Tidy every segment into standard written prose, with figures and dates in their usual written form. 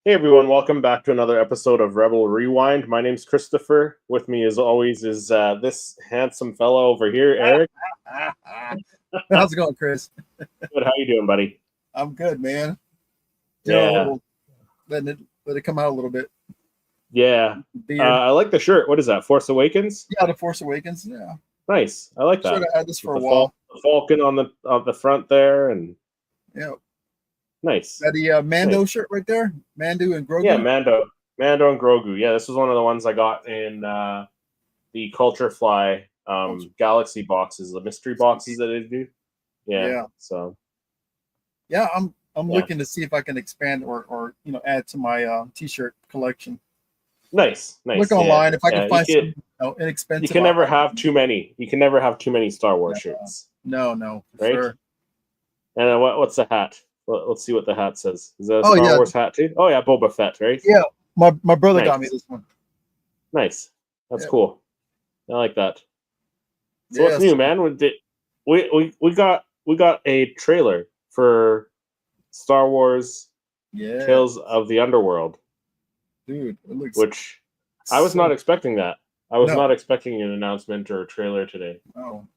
Hey everyone, welcome back to another episode of Rebel Rewind. My name's Christopher. With me, as always, is this handsome fellow over here, Eric. How's it going, Chris? Good, how you doing, buddy? I'm good, man. Doing a Yeah, little, let it come out a little bit. yeah. Beard. I like the shirt. What is that? Force Awakens. Yeah, the Force Awakens. Yeah, Nice. I like should that. have had this With for a while. the Falcon on the front there, and Yeah, nice, that the Mando nice. shirt right there. Mando and Yeah, Grogu. Mando, and Grogu. Yeah, this was one of the ones I got in the Culture Fly Galaxy boxes, the mystery boxes that they do. Yeah. Yeah, So yeah. I'm yeah. looking to see if I can expand or add to my T-shirt collection. Nice, Look nice. Yeah, online if I can yeah. find some You inexpensive. can never have too many. You can never have too many Star Wars shirts, No, for right? sure. And what's the hat? Let's see what the hat says. Is that a Oh Star yeah, Wars hat too? Oh yeah, Boba Fett, right? yeah. My brother got me Nice, this one. nice. That's Yeah. cool. I like that. So what's Yes. new, man? We got a trailer for Star Wars Yeah, Tales of the Underworld, dude. It looks which I was not so. expecting that. I was No, not expecting an announcement or a trailer today. no. Oh,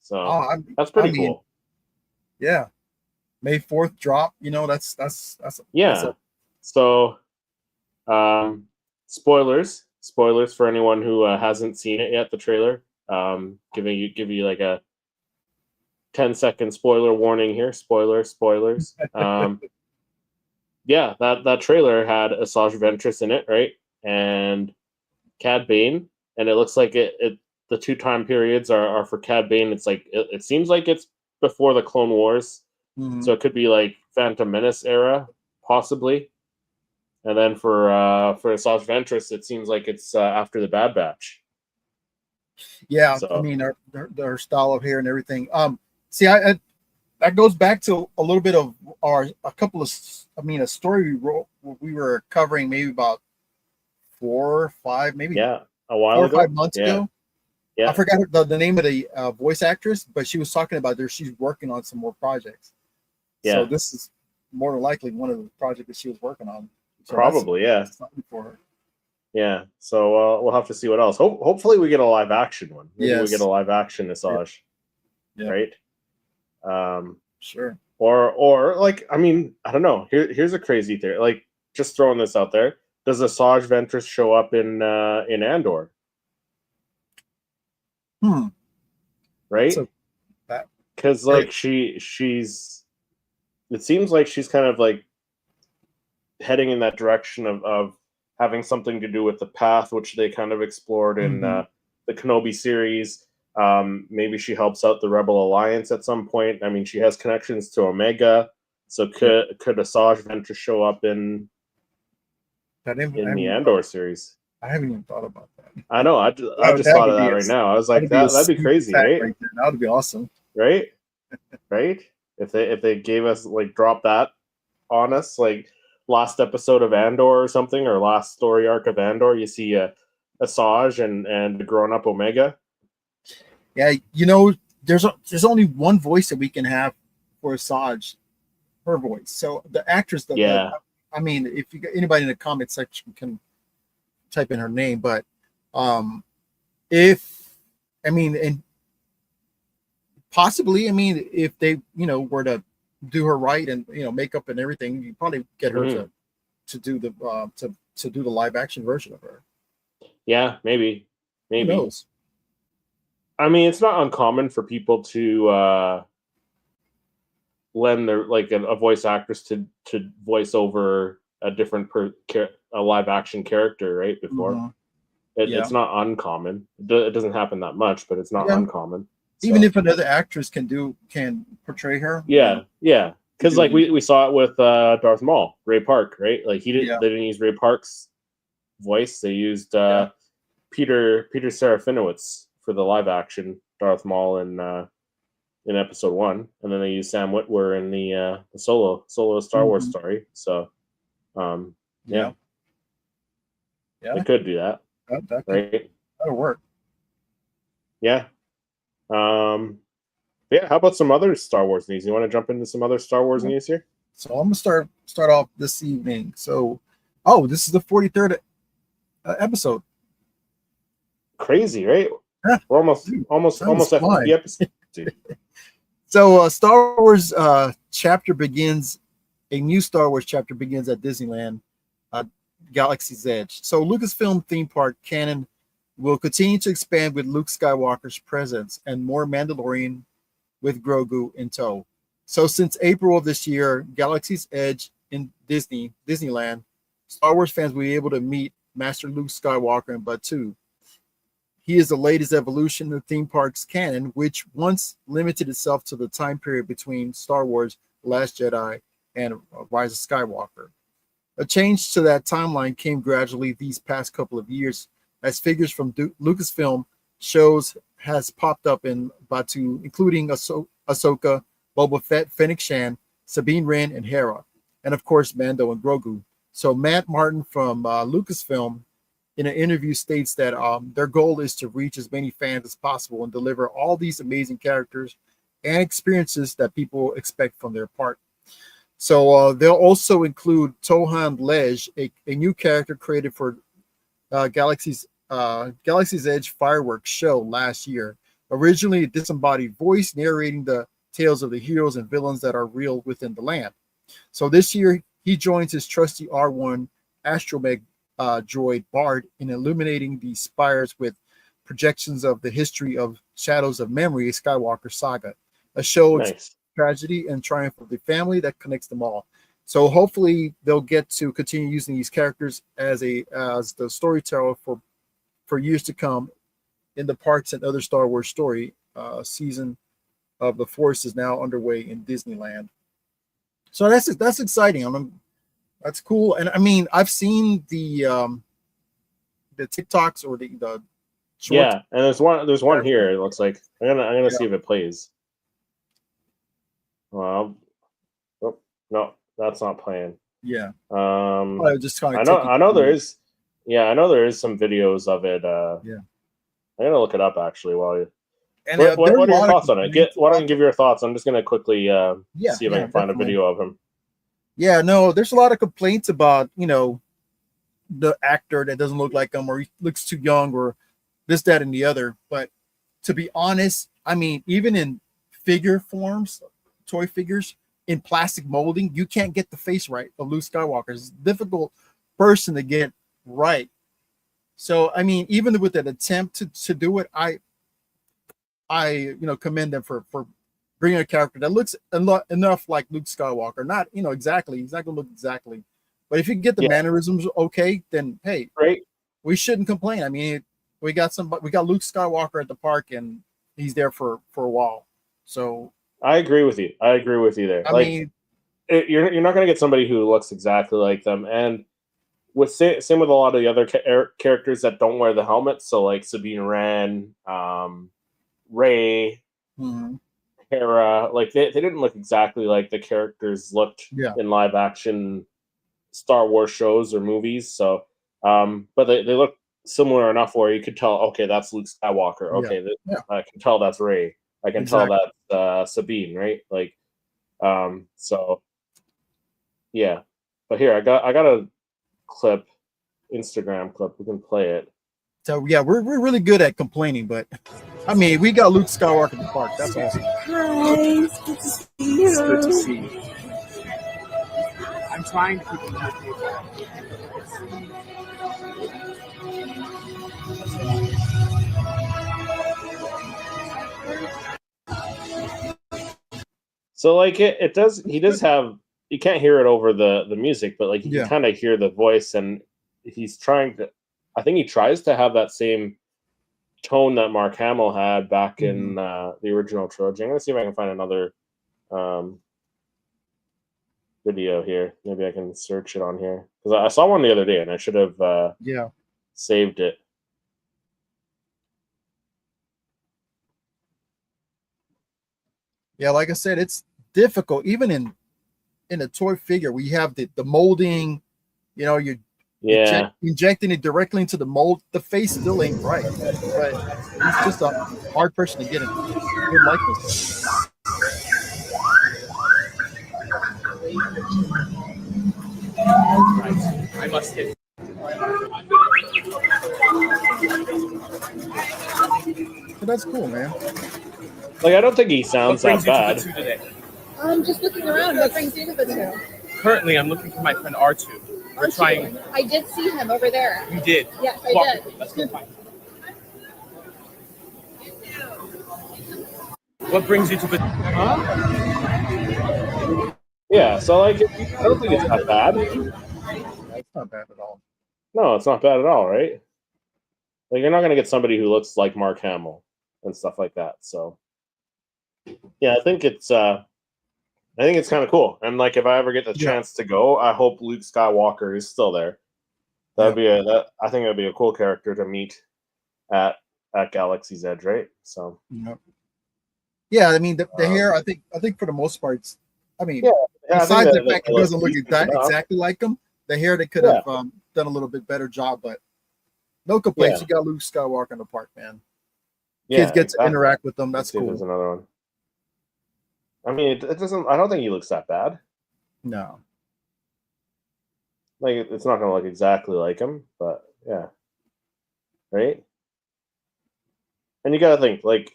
So that's I pretty mean, cool. yeah. May 4th drop. That's Yeah. a So, um, spoilers for anyone who hasn't seen it yet. The trailer, give you like a 10-second spoiler warning here. Spoilers. Yeah, that trailer had Asajj Ventress in it, right? And Cad Bane, and it looks like it the two time periods are for Cad Bane. It's like it seems like it's before the Clone Wars, so mhm. it could be like Phantom Menace era, possibly. And then for Asajj Ventress, it seems like it's after the Bad Batch. Yeah. I So mean, their style of hair and everything. See, I that goes back to a little bit of a couple of a story we wrote we were covering maybe about 4 or 5, maybe yeah, a while 4 or 5 ago. months Yeah, ago. I yeah, forgot the name of the voice actress, but she was talking about she's working on some more projects. So yeah, this is more than likely one of the projects that she was working on. So that's probably. Yeah, something for her. yeah. So we'll have to see what else. Hopefully, we get a live action one. Maybe we get a Yes. live action Yeah. Asajj, Yeah. right? Um, Sure. or like I mean I don't know. Here's a crazy theory. Like just throwing this out there. Does Asajj Ventress show up in Andor? Hmm. That's Right? a that Because great. like she's it seems like she's kind of like heading in that direction of having something to do with the path, which they kind of explored in Hmm. the Kenobi series. Maybe she helps out the Rebel Alliance at some point. I mean, she has connections to Omega, so Yeah. could Asajj Ventress show up in the Andor series? I haven't even thought about that. I know. I just That thought of would that be right now. I was like, a that'd be sweet crazy, fact right? right there. That would be awesome. Right? Right? If they gave us like drop that on us, like last episode of Andor or something, or last story arc of Andor, you see Asajj and the grown up Omega. Yeah, there's only one voice that we can have for Asajj, her voice. So the actress that Yeah. I mean, if you got anybody in the comment section can type in her name, but um if I mean and possibly if they were to do her right and makeup and everything, you probably get her Hmm. to do the to do the live action version of her. Yeah, maybe. Who Maybe. knows? I mean, it's not uncommon for people to lend their like a voice actress to voice over a different a live action character, right? Before Mhm. it's Yeah, not uncommon. It doesn't happen that much, but it's not yeah. uncommon. Even So if another actress can portray her, yeah. you Because do like it. we saw it with Darth Maul, Ray Park, right? Like Yeah, they didn't use Ray Park's voice. They used yeah. Peter Serafinowicz for the live action Darth Maul in episode one, and then they used Sam Witwer in the solo Star Wars Hmm. story. So um, yeah, Yeah, yeah. they could do that, That could right? that'll work. Yeah. Yeah. How about some other Star Wars news? You want to jump into some other Star Wars Yeah. news here? So I'm gonna start off this evening. So, oh, this is the 43rd episode. Crazy, right? Huh, We're almost dude, almost time is almost at 50 flying. episodes. So, Star Wars chapter begins. A new Star Wars chapter begins at Disneyland, uh, Galaxy's Edge. So, Lucasfilm theme park canon will continue to expand with Luke Skywalker's presence and more Mandalorian with Grogu in tow. So since April of this year, Galaxy's Edge in Disneyland, Star Wars fans will be able to meet Master Luke Skywalker in Batuu. He is the latest evolution of the theme park's canon, which once limited itself to the time period between Star Wars: The Last Jedi and Rise of Skywalker. A change to that timeline came gradually these past couple of years, as figures from Lucasfilm shows has popped up in Batuu, including Ahsoka, Boba Fett, Fennec Shan, Sabine Wren, and Hera, and of course Mando and Grogu. So Matt Martin from Lucasfilm, in an interview, states that their goal is to reach as many fans as possible and deliver all these amazing characters and experiences that people expect from their park. So they'll also include Tohan Lej, a new character created for Galaxy's Edge fireworks show last year. Originally a disembodied voice narrating the tales of the heroes and villains that are real within the land. So this year he joins his trusty R1 astromech droid Bard in illuminating the spires with projections of the history of Shadows of Memory, a Skywalker saga, a show Nice. tragedy and triumph of the family that connects them all. So hopefully they'll get to continue using these characters as the storyteller for years to come in the parks and other Star Wars story. Season of the Force is now underway in Disneyland. So that's exciting. That's cool. And I mean, I've seen the TikToks or the shorts. Yeah, and there's one here. It looks like I'm gonna see if it plays. Well, oh, no, that's not playing. Yeah. I just kind of know there is. Yeah, I know there is some videos of it. Yeah. I'm gonna look it up actually while you. And what are your thoughts on it? Why don't you give your thoughts? I'm just gonna quickly see if I can find a video of him. Yeah, no, there's a lot of complaints about the actor that doesn't look like him, or he looks too young, or this, that, and the other. But to be honest, I mean, even in figure forms, toy figures in plastic molding, you can't get the face right of Luke Skywalker. It's a difficult person to get right. So I mean, even with an attempt to do it, I commend them for bringing a character that looks enough like Luke Skywalker. Not exactly, he's not gonna look exactly, but if you can get the mannerisms okay, then hey, great. We shouldn't complain. I mean, we got Luke Skywalker at the park, and he's there for a while. So I agree with you. There. I mean, you're not going to get somebody who looks exactly like them, and with same with a lot of the other characters that don't wear the helmet. So like Sabine Wren, Rey, Hera, like they didn't look exactly like the characters looked in live action Star Wars shows or movies. So, but they look similar enough where you could tell, okay, that's Luke Skywalker. Okay, I can tell that's Rey. I can tell that's Sabine, right? Like, so yeah. But here, I got a clip, Instagram clip. We can play it. So yeah, we're really good at complaining, but I mean, we got Luke Skywalker in the park. That's awesome. Hi, it's good to see you. It's good to see you. I'm trying to keep in touch with you. So like it does. He does have. You can't hear it over the music, but like you can kind of hear the voice, and he's trying to. I think he tries to have that same tone that Mark Hamill had back in the original trilogy. I'm gonna see if I can find another video here. Maybe I can search it on here because I saw one the other day and I should have saved it. Yeah, like I said, it's difficult even in a toy figure. We have the molding, you're injecting it directly into the mold. The face still ain't right, but he's just a hard person to get in good likeness. Right. I must hit. But that's cool, man. Like, I don't think he What sounds brings that you bad. to Batu today? I'm just looking around. What brings you to Batu? Currently, I'm looking for my friend R2. We're trying. I did see him over there. You did. Yes, I Walk did. with me. Let's go find him. What brings you to Batu? Yeah, so like, I don't think it's that bad. That's not bad at all. No, it's not bad at all, right? Like, you're not gonna get somebody who looks like Mark Hamill and stuff like that. So, yeah, I think it's kind of cool. And like, if I ever get the chance to go, I hope Luke Skywalker is still there. That'd be I think that'd be a cool character to meet at Galaxy's Edge, right? So, yeah, I mean the hair. I think for the most part, I mean, besides the fact it doesn't look exactly like him, the hair they could have done a little bit better job. But no complaints. You got Luke Skywalker in the park, man. Kids get to interact with them. That's cool. There's another one. I mean, it doesn't. I don't think he looks that bad. No. Like, it's not gonna look exactly like him, but yeah, right. And you gotta think, like,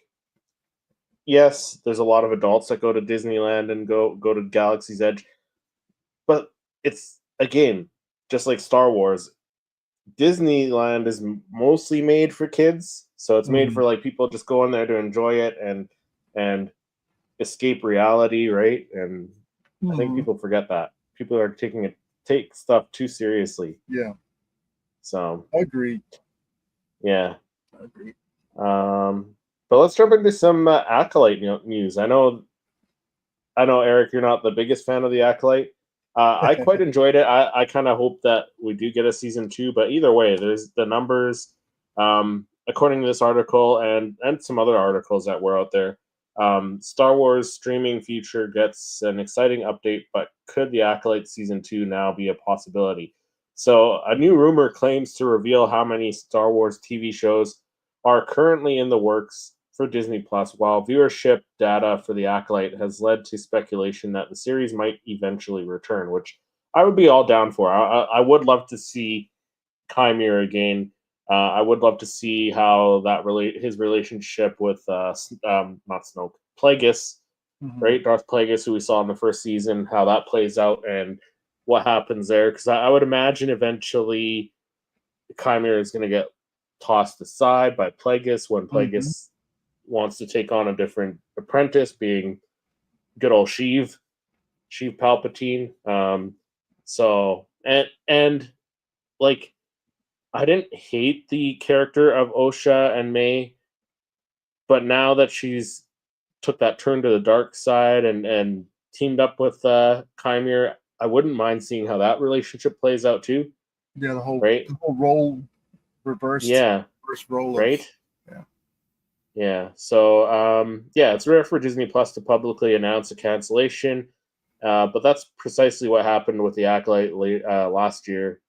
yes, there's a lot of adults that go to Disneyland and go to Galaxy's Edge, but it's, again, just like Star Wars. Disneyland is mostly made for kids, so it's made for like people just going there to enjoy it and escape reality, right? And I think people forget that people are take stuff too seriously. Yeah. So agreed. Yeah. Agreed. But let's jump into some Acolyte news. I know, Eric, you're not the biggest fan of the Acolyte. I quite enjoyed it. I kind of hope that we do get a season 2, but either way, there's the numbers. According to this article and some other articles that were out there, Star Wars streaming future gets an exciting update, but could the Acolyte season 2 now be a possibility? So a new rumor claims to reveal how many Star Wars TV shows are currently in the works for Disney Plus, while viewership data for the Acolyte has led to speculation that the series might eventually return, which I would be all down for. I would love to see Chimera again. I would love to see how his relationship with not Snoke, Plagueis, right? Darth Plagueis, who we saw in the first season, how that plays out and what happens there. Because I would imagine eventually Chimera is going to get tossed aside by Plagueis when Plagueis wants to take on a different apprentice, being good old Sheev Palpatine. So and like, I didn't hate the character of Osha and May, but now that she's took that turn to the dark side and teamed up with Chimera, I wouldn't mind seeing how that relationship plays out too. Yeah, the whole role reversed. Yeah, first role. Right. Yeah. So it's rare for Disney Plus to publicly announce a cancellation, but that's precisely what happened with the Acolyte late last year.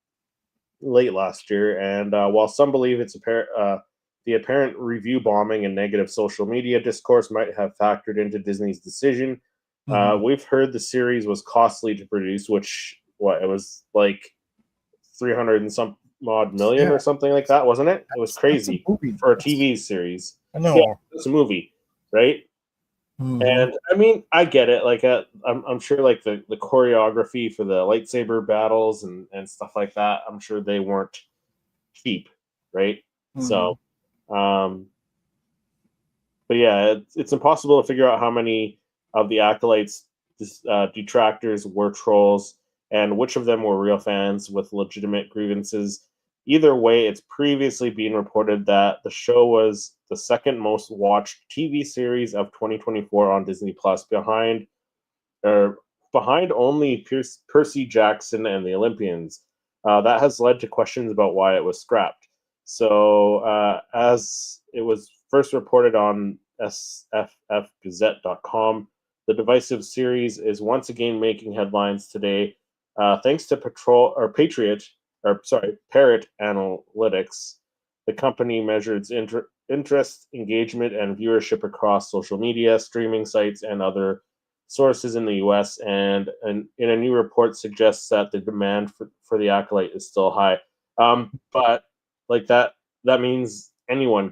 And while some believe it's the apparent review bombing and negative social media discourse might have factored into Disney's decision, we've heard the series was costly to produce, which it was like 300 and some odd million or something like that, wasn't it? It was crazy for a TV series. I know. It's a movie, right? And I mean, I get it. Like, I'm sure, like the choreography for the lightsaber battles and stuff like that, I'm sure they weren't cheap, right? So, but yeah, it's impossible to figure out how many of the Acolytes detractors were trolls and which of them were real fans with legitimate grievances. Either way, it's previously been reported that the show was the second most watched TV series of 2024 on Disney Plus, behind only Percy Jackson and the Olympians. That has led to questions about why it was scrapped. So, as it was first reported on sffgazette.com, the divisive series is once again making headlines today, thanks to Parrot Analytics. The company measures interest, engagement, and viewership across social media, streaming sites, and other sources in the U.S. and in a new report suggests that the demand for the Acolyte is still high. But like that means anyone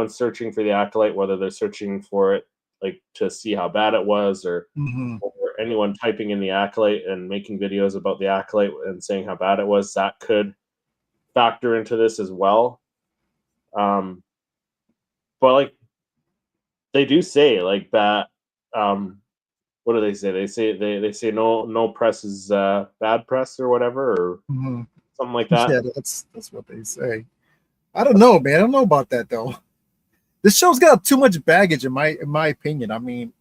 searching for the Acolyte, whether they're searching for it like to see how bad it was, or anyone typing in the Acolyte and making videos about the Acolyte and saying how bad it was, that could factor into this as well. But like they do say like that. What do they say? They say no press is bad press or whatever, or something like that. Yeah, that's what they say. I don't know, man. I don't know about that though. This show's got too much baggage in my opinion. I mean,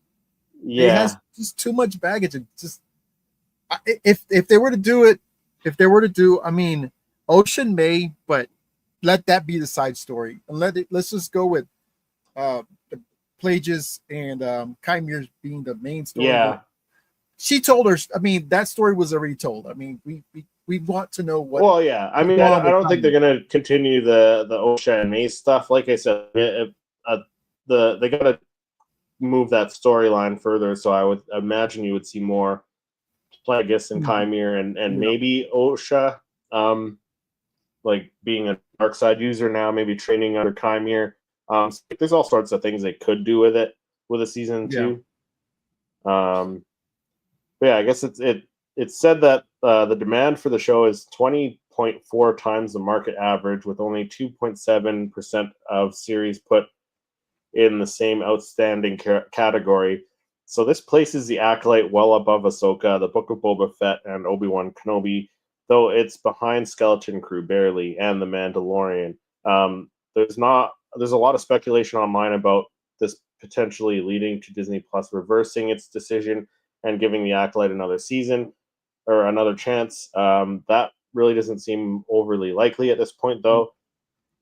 it has just too much baggage. And just if they were to do it, I mean, Ocean may, but let that be the side story, and let's just go with the Plagueis and Chimeras being the main story. Yeah, she told her. I mean, that story was already told. I mean, we want to know what. Well, yeah. I mean, I don't think they're gonna continue the Osha and Mace stuff. Like I said, they gotta move that storyline further. So I would imagine you would see more Plagueis and Chimera and maybe Osha, like being a dark side user now, maybe training under Chimera. So there's all sorts of things they could do with it with a season 2. But yeah, I guess it's said that the demand for the show is 20.4 times the market average, with only 2.7% of series put in the same outstanding category. So this places the Acolyte well above Ahsoka, the Book of Boba Fett, and Obi-Wan Kenobi, though it's behind Skeleton Crew barely and The Mandalorian. There's a lot of speculation online about this potentially leading to Disney Plus reversing its decision and giving the Acolyte another season or another chance. That really doesn't seem overly likely at this point, though.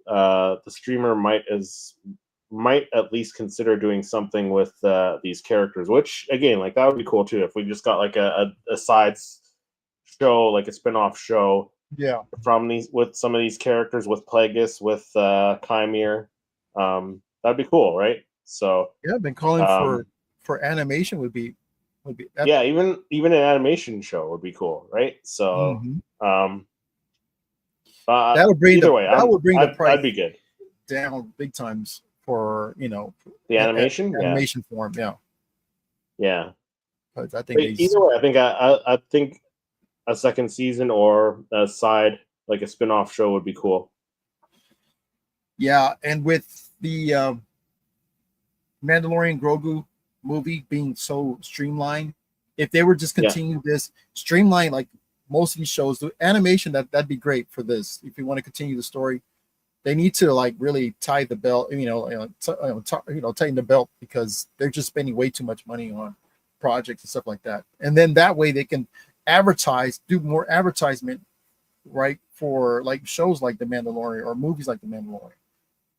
The streamer might at least consider doing something with these characters, which again, like that would be cool too. If we just got like a side show, like a spin-off show, from these with some of these characters, with Plagueis, with Chimera, that'd be cool, right? So I've been calling for animation would be even an animation show would be cool, right? So that would bring the price. That'd be good. Down big times for the animation form, yeah. But I think either way, I think a second season or a side like a spin-off show would be cool. Yeah, and with the Mandalorian Grogu movie being so streamlined, if they were just continue this streamline like most of these shows, the animation that'd be great for this. If you want to continue the story, they need to like really tie the belt, tighten the belt, because they're just spending way too much money on projects and stuff like that. And then that way they can do more advertisement, right, for like shows like The Mandalorian or movies like The Mandalorian.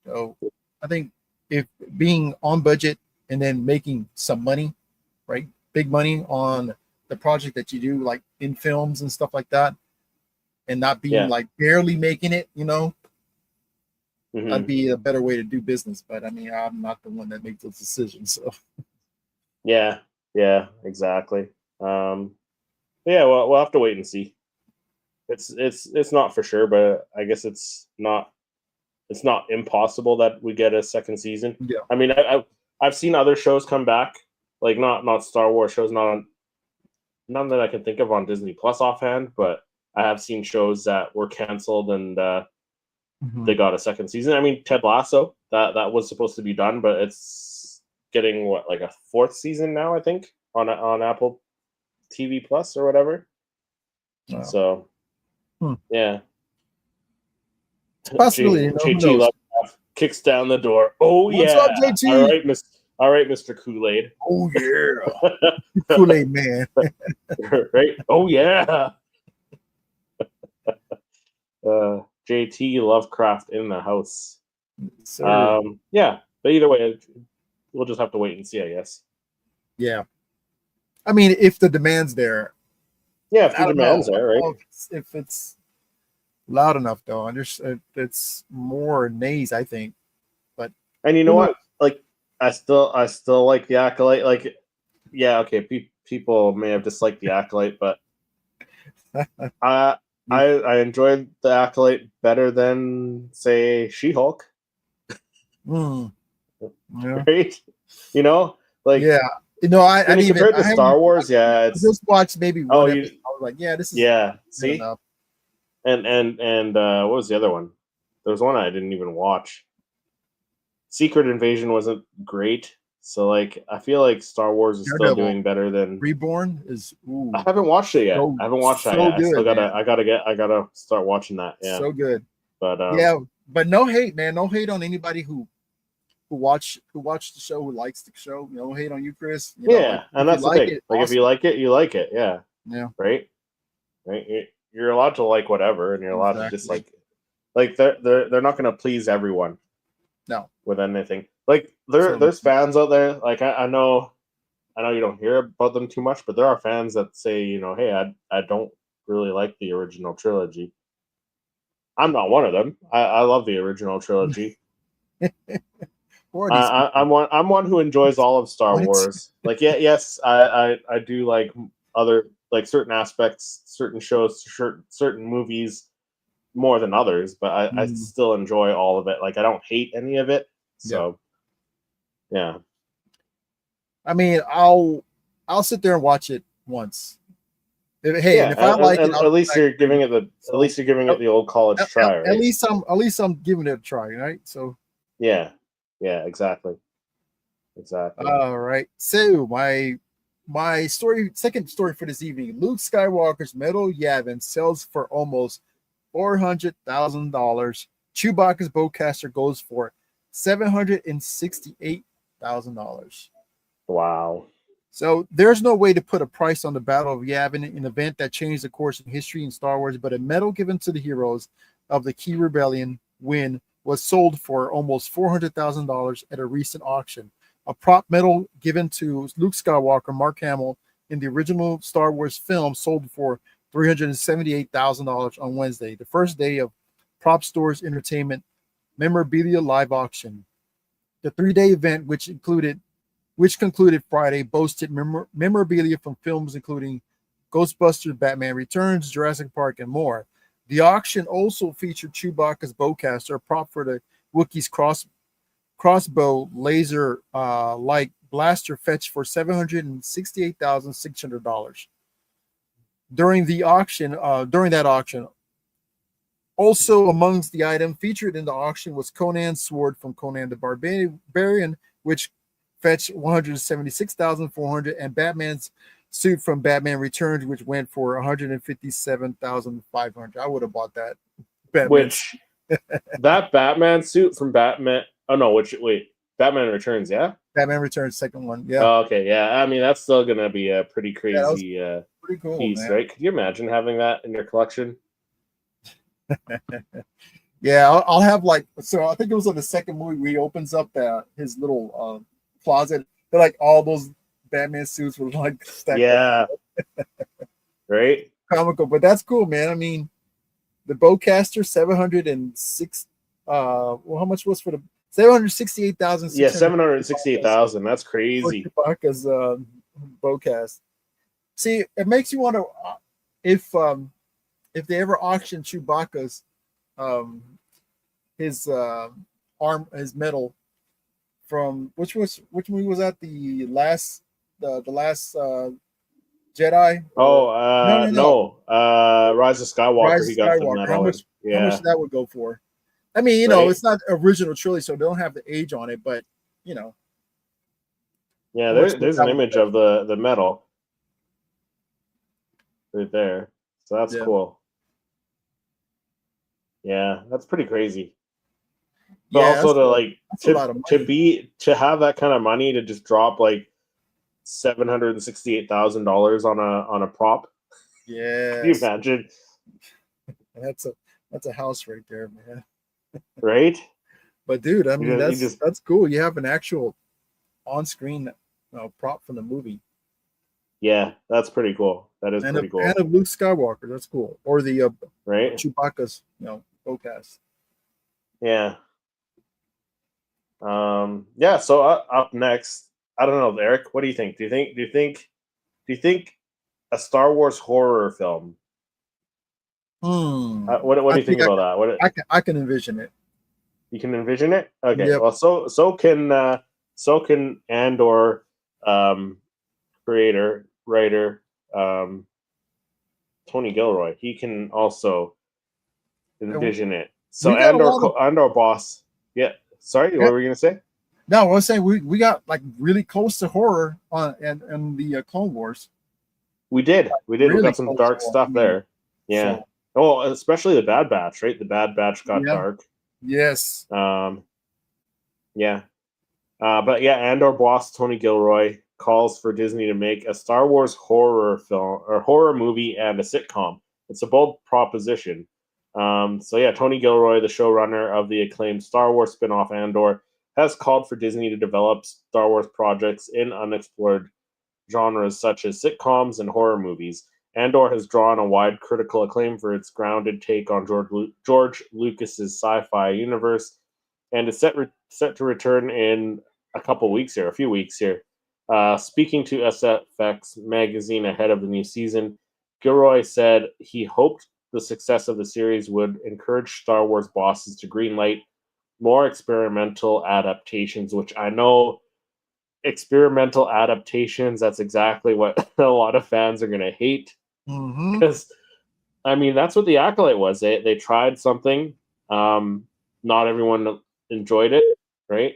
So I think if being on budget and then making some money, right, big money on the project that you do, like in films and stuff like that, and not being like barely making it, that'd be a better way to do business. But I mean, I'm not the one that makes those decisions. So yeah, exactly. We'll have to wait and see. It's not for sure, but I guess it's not impossible that we get a second season. Yeah. I mean, I've seen other shows come back, like not Star Wars shows, none that I can think of on Disney Plus offhand, but I have seen shows that were canceled and they got a second season. I mean, Ted Lasso, that was supposed to be done, but it's getting like a fourth season now, I think, on Apple TV Plus or whatever. Wow. So yeah, possibly. JT Lovecraft kicks down the door. Oh, what's up, JT? All right, Mr. Kool-Aid. Oh yeah, Kool-Aid man. Right? Oh yeah. JT Lovecraft in the house. Yeah, but either way, we'll just have to wait and see, I guess. Yeah, I mean, if the demand's there. Yeah, if the demand's there, right? If it's loud enough, though, it's more nays, I think. But and you know what? Like, I still like the Acolyte. Like, yeah, okay, people may have disliked the Acolyte, but I enjoyed the Acolyte better than, say, She-Hulk. Mm, yeah, Right? You know, like yeah. You know, I when you didn't even. compare it to I haven't. Star Wars, yeah, I it's just watched maybe oh one you episode. I was like, yeah, this is yeah. good See, enough. and what was the other one? There was one I didn't even watch. Secret Invasion wasn't great, so like I feel like Star Wars is still Daredevil doing better than. Reborn is I ooh haven't watched it yet. so I haven't watched that so yet. I still good, man. I gotta start watching that. Yeah, So good. but Yeah, but no hate, man. No hate on anybody who watched the show, who likes the show. No hate on you, Chris. You know, like yeah, and if you that's the like thing. it, Like if you awesome. like it, you like it. Yeah, Yeah, right. Right. You're allowed to like whatever, and you're allowed to exactly. dislike it. Like they're not gonna please everyone No, with anything. Like there's absolutely. fans out there. Like I know you don't hear about them too much, but there are fans that say, hey, I don't really like the original trilogy. I'm not one of them. I love the original trilogy. Who are these people? I'm one who enjoys all of Star What? Wars. Like yes, I do like other like certain aspects, certain shows, certain movies more than others, but I Mm, still enjoy all of it. Like I don't hate any of it. yeah. So yeah, I mean, I'll sit there and watch it once. Hey, and yeah. if I like it, And I'll at come least back you're and giving review it it. at So least you're giving at, it the old college at, try, at right? least I'm giving it a try, right? So Yeah, yeah, exactly. all right. So my second story for this evening: Luke Skywalker's metal Yavin sells for almost $400,000. Chewbacca's bowcaster goes for $768,000. Wow. So there's no way to put a price on the Battle of Yavin, an event that changed the course of history in Star Wars, but a medal given to the heroes of the Key Rebellion win was sold for almost $400,000 at a recent auction. A prop medal given to Luke Skywalker, Mark Hamill, in the original Star Wars film sold for $378,000 on Wednesday, the first day of Prop Stores Entertainment Memorabilia Live Auction. The 3-day event, which concluded Friday, boasted memorabilia from films including Ghostbusters, Batman Returns, Jurassic Park, and more. The auction also featured Chewbacca's bowcaster, a prop for the Wookiee's crossbow laser like blaster, fetched for $768,600. During that auction, also amongst the item featured in the auction was Conan's sword from Conan the Barbarian, which fetched 176,400, and Batman's suit from Batman Returns, which went for 157,500. I would have bought that Batman suit. Which that Batman suit from Batman? Oh no, which wait, Batman Returns, yeah. Batman Returns, second one. Yeah, Oh, okay, yeah. I mean, that's still gonna be a pretty yeah, that was crazy pretty cool, piece, man. right? Could you imagine having that in your collection? Yeah, I'll have like so. I think it was on the second movie where he opens up his little closet. They're like all those Batman suits were like stacked up, Yeah, right. comical. But that's cool, man. I mean, the bowcaster 706. Well, how much was for the Yeah, 768,600 $768,000. That's for crazy. Chewbacca's bowcast? See, it makes you wonder if they ever auction Chewbacca's um his his medal from which movie was that, the last Jedi, or Oh, no, no. Rise of Skywalker. Rise He of got the Skywalker. How medal in. much Yeah, that would go for? I mean, right. it's not original trilogy, so they don't have the age on it, but you know Yeah, how much would there's an that would image fetch? of the medal right there. So that's Yeah, cool. Yeah, that's pretty crazy. But yeah, also to that's a lot of money. to have that kind of money to just drop like $768,000 on a prop. Can you Yes, imagine? that's a that's a house right there, man. Right? But dude, I mean, You just that's cool. You have an actual on-screen prop from the movie, yeah, that's pretty cool. That is and pretty of cool. Luke Skywalker. That's cool. Or the Right? Chewbacca's bowcast. Yeah. Yeah, so up next, I don't know, Eric. What do you think? Do you think a Star Wars horror film? What do I you think think about that? I can envision it. You can envision it? Okay. Yep. Well, so can Andor creator, writer, Tony Gilroy. He can also envision it. So We got a lot of Andor boss. Yeah. Sorry, what were you gonna say? no. I was saying we got like really close to horror on and the Clone Wars. We did. We Really got some close dark to horror. stuff there. Yeah. So, Oh, especially the Bad Batch, right? The Bad Batch got Yeah. dark. yes. Yeah. But yeah, Andor boss Tony Gilroy calls for Disney to make a Star Wars horror film or horror movie and a sitcom. It's a bold proposition. So yeah, Tony Gilroy, the showrunner of the acclaimed Star Wars spin-off Andor, has called for Disney to develop Star Wars projects in unexplored genres such as sitcoms and horror movies. Andor has drawn a wide critical acclaim for its grounded take on George Lucas's sci-fi universe, and is set to return in a few weeks here. Speaking to SFX magazine ahead of the new season, Gilroy said he hoped the success of the series would encourage Star Wars bosses to greenlight more experimental adaptations, which I know experimental adaptations, that's exactly what a lot of fans are going to hate. Because, I mean, that's what the Acolyte was. They tried something. Not everyone enjoyed it, right?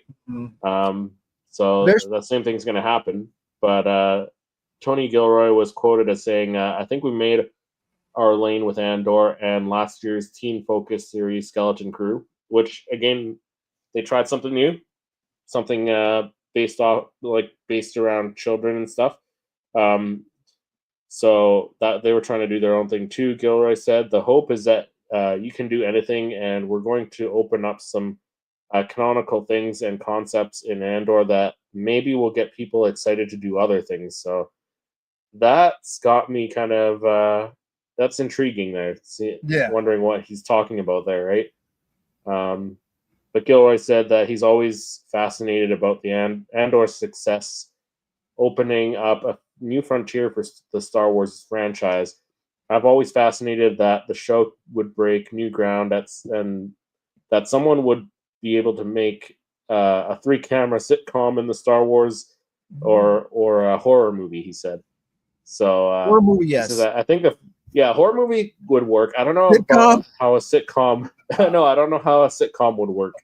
So the same thing's going to happen. But Tony Gilroy was quoted as saying, I think we made our lane with Andor and last year's teen-focused series Skeleton Crew, which, again, they tried something new, something based around children and stuff. So that they were trying to do their own thing too. Gilroy said, the hope is that you can do anything, and we're going to open up some canonical things and concepts in Andor that maybe will get people excited to do other things. So that's got me kind of that's intriguing there. Wondering what he's talking about there, right? But Gilroy said that he's always fascinated about the Andor's success, opening up a new frontier for the Star Wars franchise. I've always fascinated that the show would break new ground, and that someone would be able to make a 3-camera sitcom in the Star Wars or a horror movie. He said. So Horror movie, yes. I think horror movie would work. I don't know about how a sitcom. No, I don't know how a sitcom would work.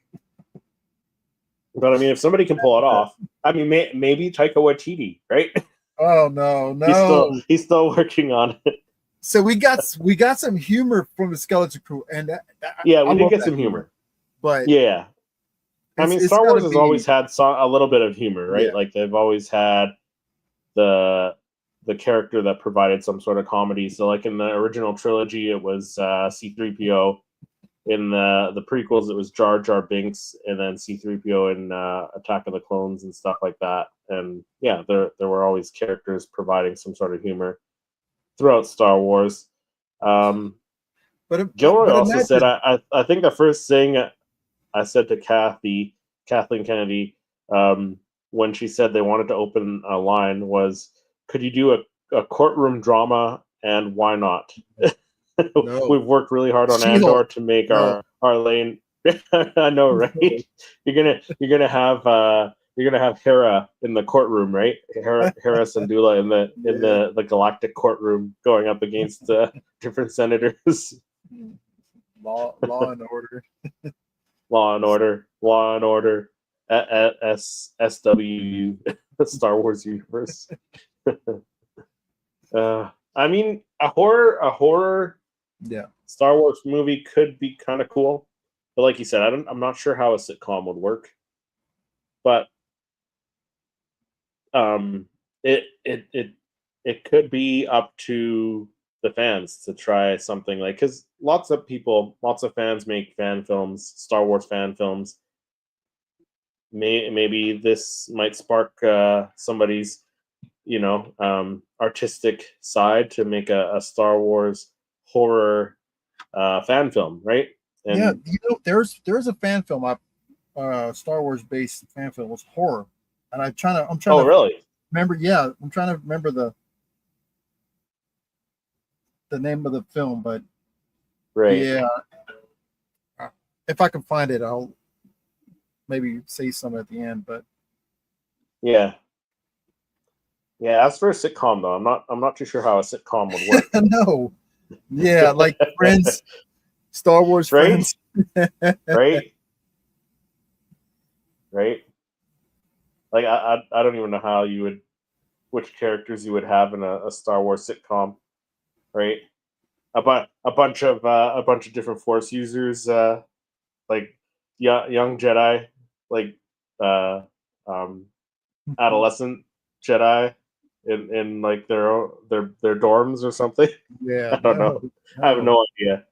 But I mean, if somebody can pull it off, I mean, maybe Taika Waititi, right? Oh no! He's still working on it. So we got some humor from the Skeleton Crew, and we did get some humor. But yeah, I mean, Star Wars has always had a little bit of humor, right? Yeah. Like they've always had the character that provided some sort of comedy. So, like in the original trilogy, it was C-3PO. In the prequels, it was Jar Jar Binks, and then C-3PO in Attack of the Clones and stuff like that. And yeah, there were always characters providing some sort of humor throughout Star Wars. Gilroy also said, I think the first thing I said to Kathleen Kennedy, when she said they wanted to open a line was, could you do a courtroom drama, and why not? No. We've worked really hard on Andor to make our lane. I know, right? You're gonna have Hera in the courtroom, right? Hera Syndulla in the galactic courtroom going up against different senators. Law and Order. Law and Order. SWU, Star Wars universe. I mean, a horror Star Wars movie could be kind of cool, but like you said, I'm not sure how a sitcom would work. But it could be up to the fans to try something, like, because lots of fans make fan films, Star Wars fan films. Maybe this might spark somebody's artistic side to make a Star Wars horror fan film, right? And there's a fan film Star Wars based fan film. It was horror. and I'm trying Oh, to really? remember. Yeah, I'm trying to remember the name of the film, but Right. yeah, if I can find it, I'll maybe say some at the end. But Yeah. Yeah. As for a sitcom, though, I'm not too sure how a sitcom would work. no, yeah, like Friends, Star Wars Right? Friends. Right? Right? Like I don't even know how you would which characters you would have in a Star Wars sitcom, right? A bunch of different Force users, like young Jedi, like uh, um, adolescent Jedi in like their dorms or something. Yeah, I don't know. no, I have no. no idea.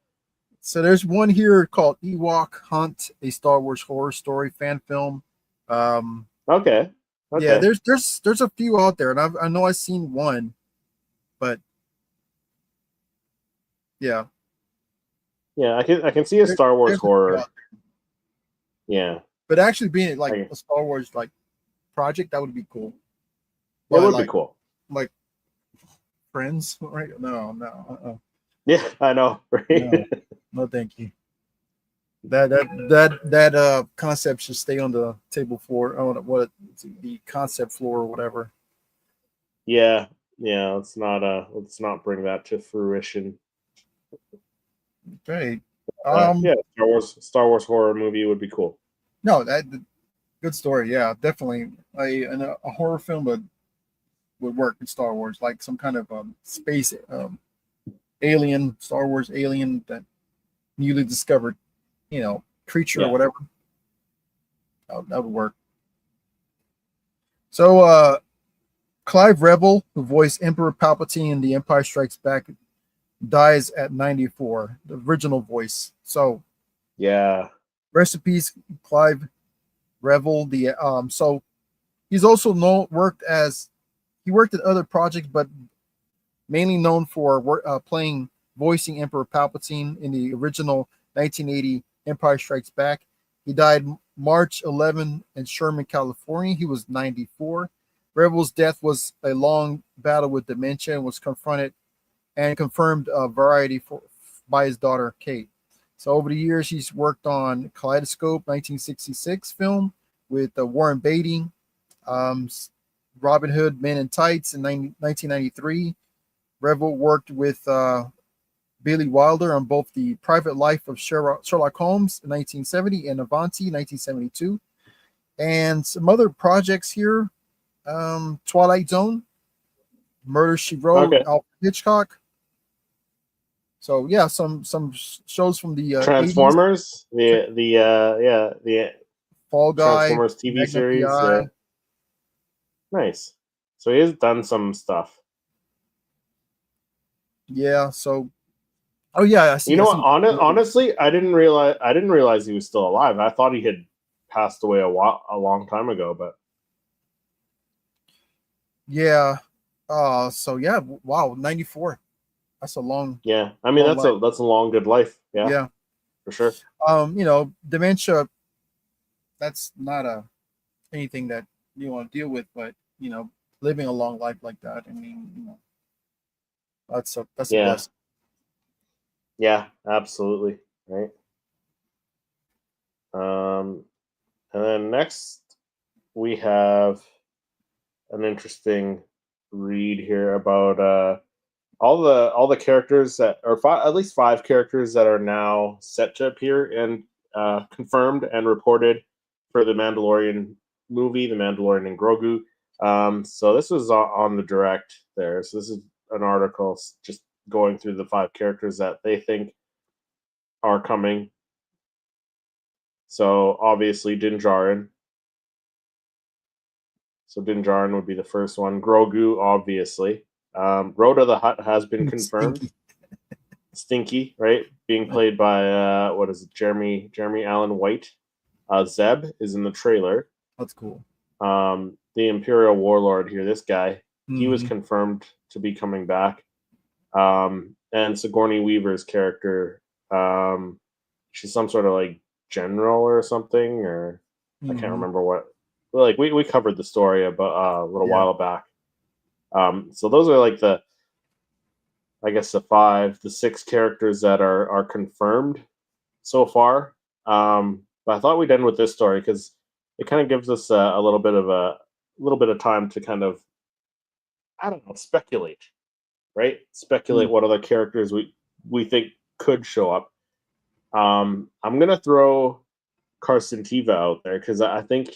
So there's one here called Ewok Hunt, a Star Wars horror story fan film. Um, Okay, yeah, okay, there's a few out there, and I know I've seen one, but yeah, yeah. I can see a Star Wars there's a few horror. out there. Yeah, But actually being like I, a Star Wars like project, that would be cool. it But would be cool. like Friends, right? No, no, Yeah, I know. no, Right? no, thank you. That concept should stay on the table floor. Oh, what the concept floor or whatever. Yeah, yeah. Let's not bring that to fruition. Great. Yeah, Star Wars horror movie would be cool. No, that good story. Yeah, definitely. A horror film would work in Star Wars, like some kind of space alien, Star Wars alien that newly discovered, creature or Yeah. whatever. That would work. So, Clive Revel, who voiced Emperor Palpatine in The Empire Strikes Back, dies at 94. The original voice. So, Yeah. rest in peace, Clive Revel. So he's also he worked at other projects, but mainly known for playing voicing Emperor Palpatine in the original 1980 Empire Strikes Back. He died March 11 in Sherman, California. He was 94. Rebel's death was a long battle with dementia and was confronted and confirmed variety by his daughter Kate. So over the years, he's worked on Kaleidoscope 1966 film with Warren Beatty, um, Robin Hood Men in Tights in 1993. Revel worked with Billy Wilder on both The Private Life of Sherlock Holmes in 1970 and Avanti 1972. And some other projects here, Twilight Zone, Murder, She Wrote, Okay. Alfred Hitchcock. So yeah, some shows from the 80s, Transformers. The Fall Guy, Transformers TV Magnum series. Yeah. PI. Nice. So he has done some stuff. Yeah, so oh yeah, I You see. know I what? see. Honestly, I didn't realize he was still alive. I thought he had passed away a long time ago. But Yeah. So yeah, wow, 94. That's a long, yeah, I mean long life. that's a long good life. Yeah, Yeah. for sure. Dementia, that's not anything that you want to deal with, but living a long life like that, I mean, that's a Yeah, blessing. yeah, absolutely. Right. Um, and then next we have an interesting read here about all the characters that or at least five characters that are now set to appear and confirmed and reported for the Mandalorian movie, The Mandalorian and Grogu. So this was on the direct there. So this is an article just going through the five characters that they think are coming. So obviously Din Djarin. So Din Djarin would be the first one. Grogu, obviously. Rhoda the Hutt has been confirmed. Stinky. Stinky, right? Being played by what is it, Jeremy Allen White. Zeb is in the trailer. That's cool. The Imperial Warlord here, this guy, he was Mhm. confirmed to be coming back. And Sigourney Weaver's character, she's some sort of like general or something, or I can't Mhm. remember like we covered the story about a little while back. So those are like I guess the 6 characters that are confirmed so far. But I thought we'd end with this story because it kind of gives us a little bit of time to kind of, I don't know, speculate, right? Speculate what other characters we think could show up. I'm gonna throw Carson Teva out there because I think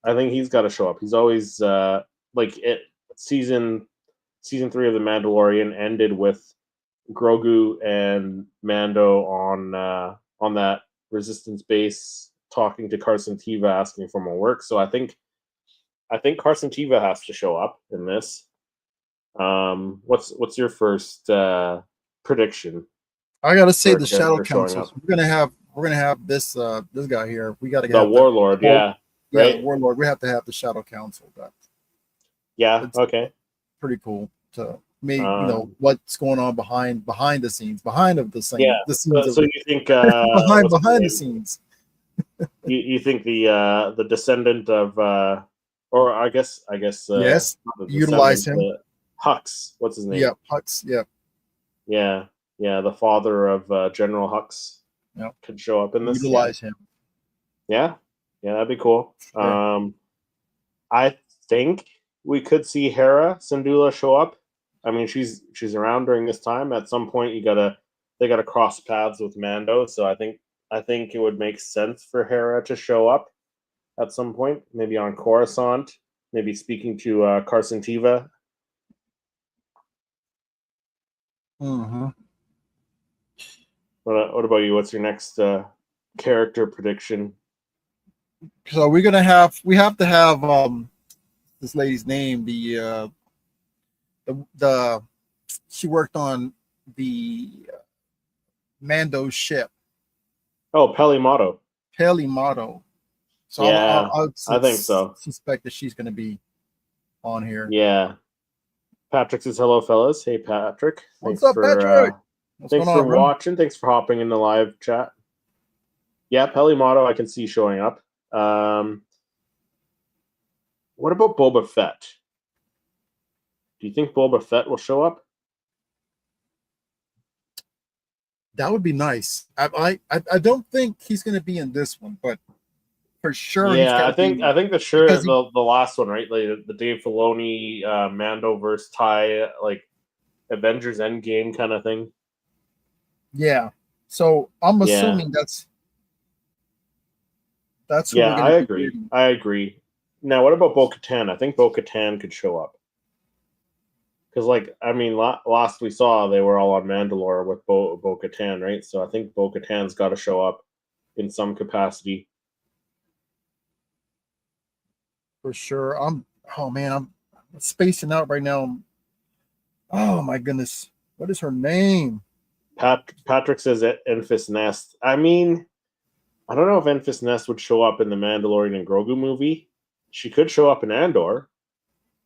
he's got to show up. He's always like it. Season 3 of The Mandalorian ended with Grogu and Mando on that Resistance base talking to Carson Teva asking for more work. So I think Carson Teva has to show up in this. What's your first prediction? I gotta say for a the Shadow character showing Council. up? We're gonna have this guy here. We gotta The have Warlord, yeah, the right? Warlord. We have to have the Shadow Council. Yeah, It's okay. pretty cool to maybe Um, what's going on behind the scenes, Yeah. the scenes So of you think behind the scenes. You think the descendant of or I guess Yes, the utilize descendant, him. Hux, what's his name? Yeah, Hux. Yeah, Yeah, the father of General Hux Yep. could show up in this. utilize him. Yeah, that'd be cool. Sure. I think we could see Hera Syndulla show up. I mean, she's around during this time. At some point, they gotta cross paths with Mando. So I think it would make sense for Hera to show up at some point, maybe on Coruscant, maybe speaking to Carson Teva. Mm-hmm. What about you? What's your next character prediction? So we have to have this lady's name. The she worked on the Mando ship, Oh, Peli Motto. Peli Motto. So Yeah, I I think so. suspect that she's going to be on here. Yeah. Patrick says hello, fellas. Hey, Patrick. What's up, Patrick? What's Thanks going for on, bro? watching. Thanks for hopping in the live chat. Yeah, Peli Motto I can see showing up. What about Boba Fett? Do you think Boba Fett will show up? That would be nice. I don't think he's going to be in this one, but for sure. Yeah, I think the last one, right? Like the Dave Filoni Mando versus Ty, like Avengers Endgame kind of thing. Yeah. So I'm assuming that's who we're going to be. I agree. Now, what about Bo-Katan? I think Bo-Katan could show up. Because, like, I mean, last we saw, they were all on Mandalore with Bo-Katan, right? So I think Bo-Katan's got to show up in some capacity. For sure. I'm spacing out right now. Oh, my goodness. What is her name? Patrick says Enfys Nest. I mean, I don't know if Enfys Nest would show up in the Mandalorian and Grogu movie. She could show up in Andor.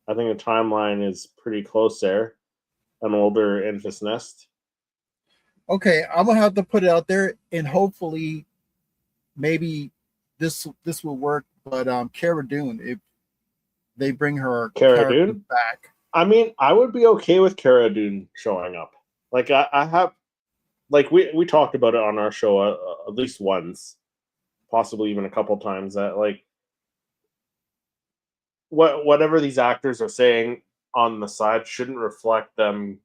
I think the timeline is pretty close there. An older Enfys Nest. Okay, I'm gonna have to put it out there, and hopefully, maybe this will work. But Cara Dune, if they bring her Cara Dune back, I mean, I would be okay with Cara Dune showing up. Like I have, like we talked about it on our show at least once, possibly even a couple times. That like whatever these actors are saying on the side shouldn't reflect them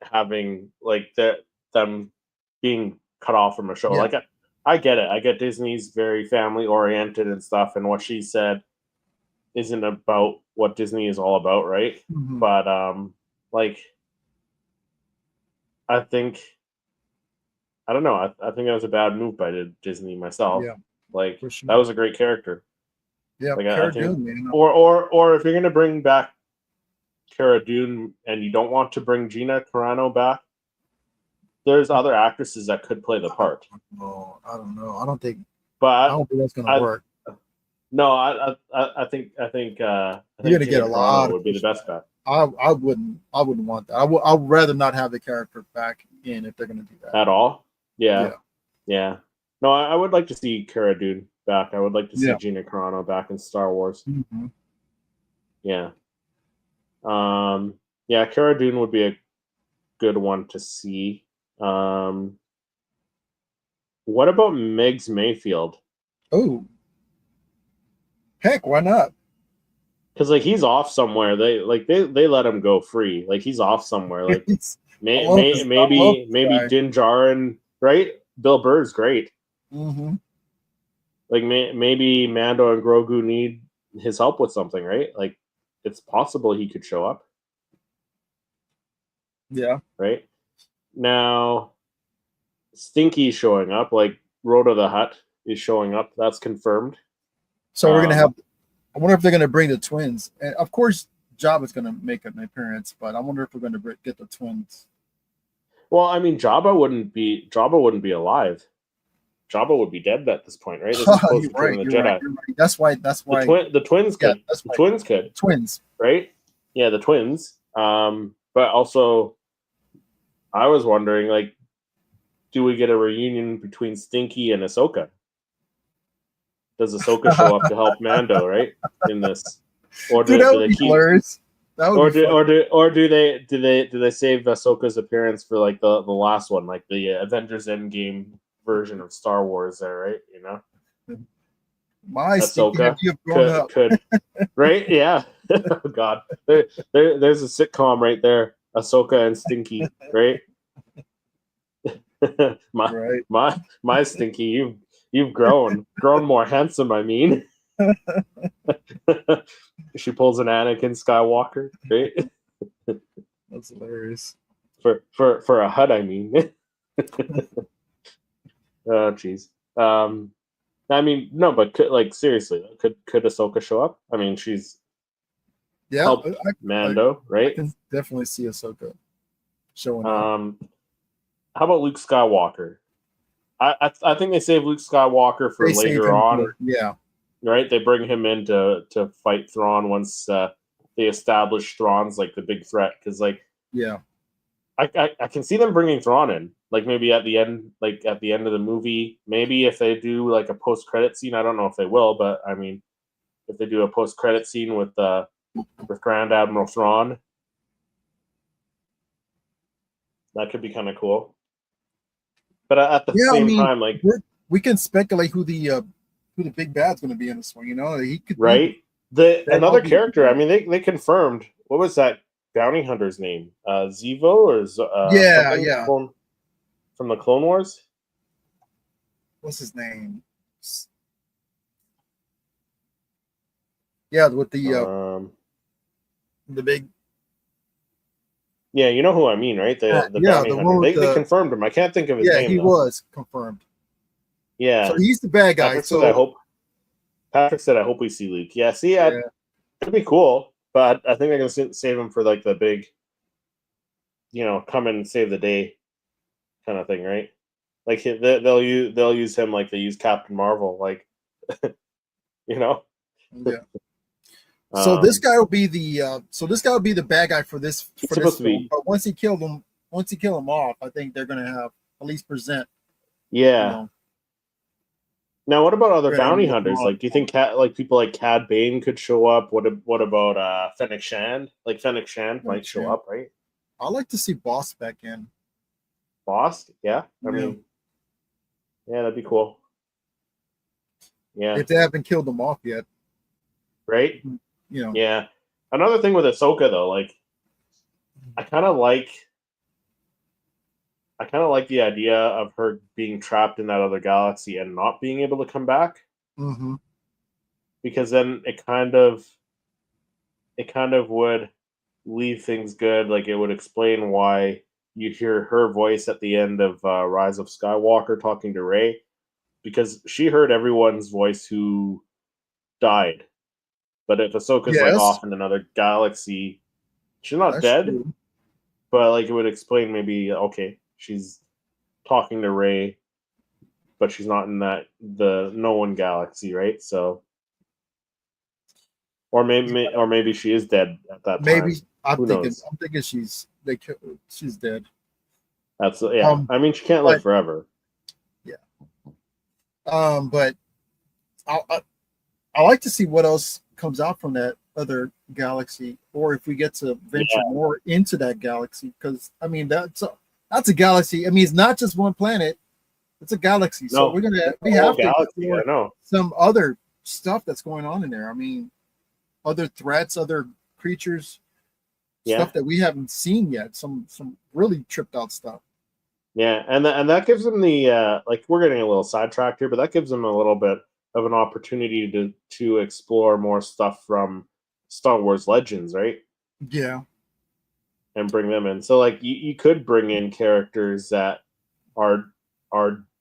having like them being cut off from a show. Yeah. Like I get it. I get Disney's very family oriented and stuff, and what she said isn't about what Disney is all about, right? Mm-hmm. But like I think I don't know. I think that was a bad move by Disney myself. Yeah, like sure. That was a great character. Yeah, like, Cara I think, Dune, man. Or if you're gonna bring back Cara Dune and you don't want to bring Gina Carano back, there's other actresses that could play the part. Oh, I don't know. I don't think that's gonna work. No, I think you're gonna get a lot. Would be the best bet. I wouldn't want that. I would rather not have the character back in if they're gonna do that at all. Yeah. No, I would like to see Cara Dune. back. I would like to see Yeah. Gina Carano back in Star Wars. Mm-hmm. Yeah. Yeah, Cara Dune would be a good one to see. What about Megs Mayfield? Oh, heck, why not? Because like he's off somewhere. They let him go free. Like he's off somewhere. Like I love this guy. Din Djarin, right? Bill Burr's great. Mm-hmm. Like maybe Mando and Grogu need his help with something, right? Like it's possible he could show up. Yeah. Right now, Stinky's showing up. Like Rhoda the Hutt is showing up. That's confirmed. So we're gonna have. I wonder if they're gonna bring the twins, and of course, Jabba's gonna make an appearance. But I wonder if we're gonna get the twins. Well, I mean, Jabba wouldn't be alive. Jabba would be dead at this point, right? This is post Return of the Jedi. Right. That's why. The twins could. Yeah, that's the twins could. Twins. Right? Yeah, the twins. But also, I was wondering, like, do we get a reunion between Stinky and Ahsoka? Does Ahsoka show up to help Mando, right? In this, or do, Dude, that do would they be keep? hilarious. That would Do they save Ahsoka's appearance for like the last one, like the Avengers Endgame version of Star Wars? There, right? You know, my Ahsoka could right? Yeah. Oh God, there's a sitcom right there. Ahsoka and Stinky, right? my Stinky, you've grown more handsome. I mean. She pulls an Anakin Skywalker, right? That's hilarious. For a Hutt, I mean. Oh, jeez. I mean, no, but seriously, could Ahsoka show up? I mean, she's helped Mando, right? I can definitely see Ahsoka showing up. How about Luke Skywalker? I think they save Luke Skywalker for later on. Yeah. Right, they bring him in to fight Thrawn once they establish Thrawn's like the big threat. Because I can see them bringing Thrawn in, like maybe at the end of the movie. Maybe if they do like a post credit scene, I don't know if they will, but I mean, if they do a post credit scene with Grand Admiral Thrawn, that could be kind of cool. But at the same time, like we can speculate who the big bad's going to be in this one, you know? He could right. Another character. I mean, they confirmed. What was that bounty hunter's name? Zevo or from the Clone Wars. What's his name? Yeah, with the big. Yeah, you know who I mean, right? The bounty hunter. They confirmed him. I can't think of his name. Yeah, he was confirmed. Yeah, so he's the bad guy. Patrick said, "I hope we see Luke." Yeah, see, it'd be cool, but I think they're gonna save him for like the big, come and save the day, kind of thing, right? Like they'll use him like they use Captain Marvel, like, Yeah. So this guy will be the bad guy for this film. But once he kill him off, I think they're gonna have at least present. Yeah. Now, what about other bounty hunters? Like, do you think people like Cad Bane could show up? What about Fennec Shand? Like Fennec Shand might show up, right? I'd like to see Boss back in. Boss, yeah. I mean, yeah, that'd be cool. Yeah, if they haven't killed them off yet, right? Yeah. Another thing with Ahsoka though, like, I kind of like the idea of her being trapped in that other galaxy and not being able to come back. Mm-hmm. Because then it kind of would leave things good. Like it would explain why you hear her voice at the end of Rise of Skywalker talking to Rey, because she heard everyone's voice who died. But if Ahsoka's like off in another galaxy, she's not dead. True. But like it would explain maybe, okay, she's talking to Rey, but she's not in the no one galaxy, right? So, or maybe she is dead at that time. Maybe I'm thinking she's dead. That's I mean, she can't live forever. Yeah. But I like to see what else comes out from that other galaxy, or if we get to venture more into that galaxy, because I mean that's a galaxy. I mean, it's not just one planet; it's a galaxy. So No, we have to galaxy. I explore know. some other stuff that's going on in there. I mean, other threats, other creatures, stuff that we haven't seen yet. Some really tripped out stuff. Yeah, and that gives them the like, we're getting a little sidetracked here, but that gives them a little bit of an opportunity to explore more stuff from Star Wars Legends, right? Yeah. And bring them in. So like you could bring in characters that are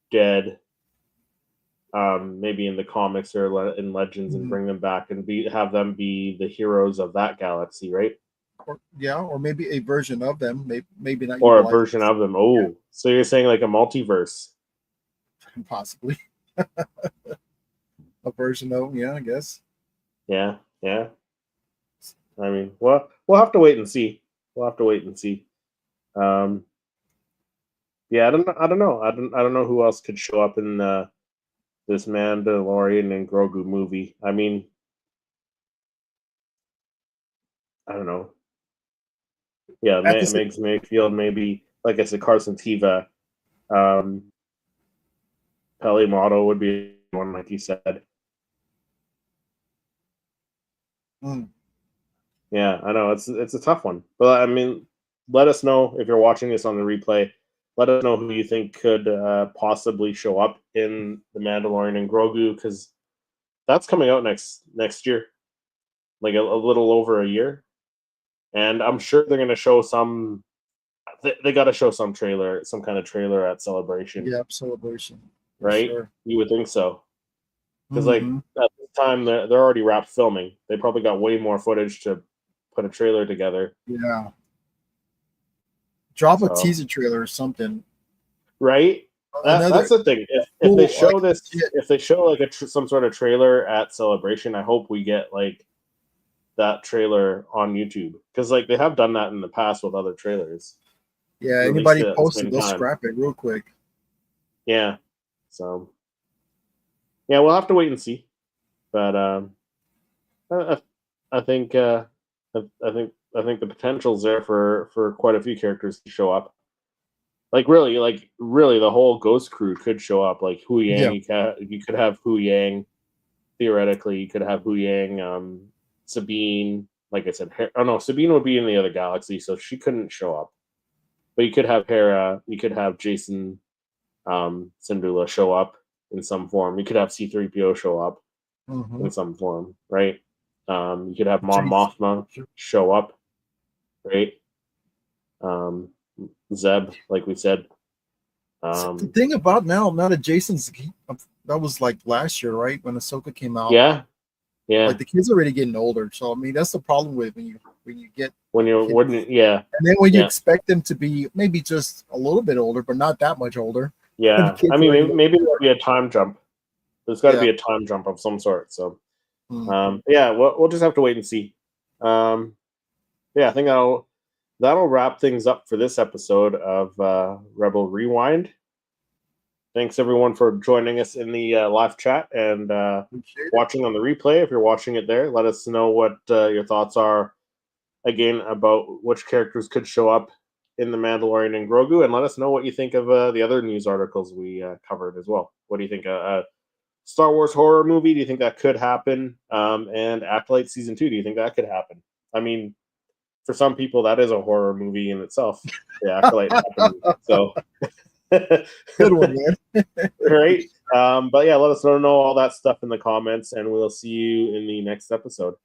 dead, maybe in the comics or in Legends, and bring them back and have them be the heroes of that galaxy, right? Or maybe a version of them, maybe not, or a version of them. Oh, so you're saying like a multiverse? Possibly. A version of, I guess. Yeah. I mean, well, we'll have to wait and see. Yeah, I don't know. I don't know who else could show up in this Mandalorian and Grogu movie. I mean, I don't know. Yeah, Megs Mayfield, maybe, like I said, Carson Teva, Peli Motto would be one, like you said. Yeah, I know it's a tough one, but I mean, let us know if you're watching this on the replay. Let us know who you think could possibly show up in the Mandalorian and Grogu, because that's coming out next year, like a little over a year, and I'm sure they're going to show some. They got to show some trailer, some kind of trailer at Celebration. Yeah, Celebration. Right? Sure. You would think so, because like at this time they're already wrapped filming. They probably got way more footage to put a trailer together. Yeah. Drop a teaser trailer or something. Right? That's the thing. If they show this, if they show like some sort of trailer at Celebration, I hope we get like that trailer on YouTube, because like they have done that in the past with other trailers. Yeah, anybody posted, they'll scrap it real quick. Yeah. So yeah, we'll have to wait and see. But I think the potential's there for quite a few characters to show up. Like really, the whole Ghost crew could show up. Like Hu Yang, you could have Hu Yang. Theoretically, you could have Hu Yang, Sabine. Like I said, Sabine would be in the other galaxy, so she couldn't show up. But you could have Hera. You could have Jason Syndulla show up in some form. You could have C-3PO show up in some form, right? You could have Mon Mothma show up, right? Zeb, like we said. The thing about now that Jason's, that was like last year, right, when Ahsoka came out. Yeah. Like the kids are already getting older, so I mean that's the problem with when you get and then when you expect them to be maybe just a little bit older, but not that much older. Yeah, I mean maybe there'll be a time jump. There's got to be a time jump of some sort. So, yeah, we'll just have to wait and see. Yeah, I think that'll wrap things up for this episode of Rebel Rewind. Thanks everyone for joining us in the live chat and watching on the replay. If you're watching it there, let us know what your thoughts are again about which characters could show up in the Mandalorian and Grogu, and let us know what you think of the other news articles we covered as well. What do you think? A Star Wars horror movie? Do you think that could happen? And Acolyte Season 2, do you think that could happen? I mean, for some people, that is a horror movie in itself. The Acolyte happened. So, good one, man. Right? But yeah, let us know all that stuff in the comments, and we'll see you in the next episode.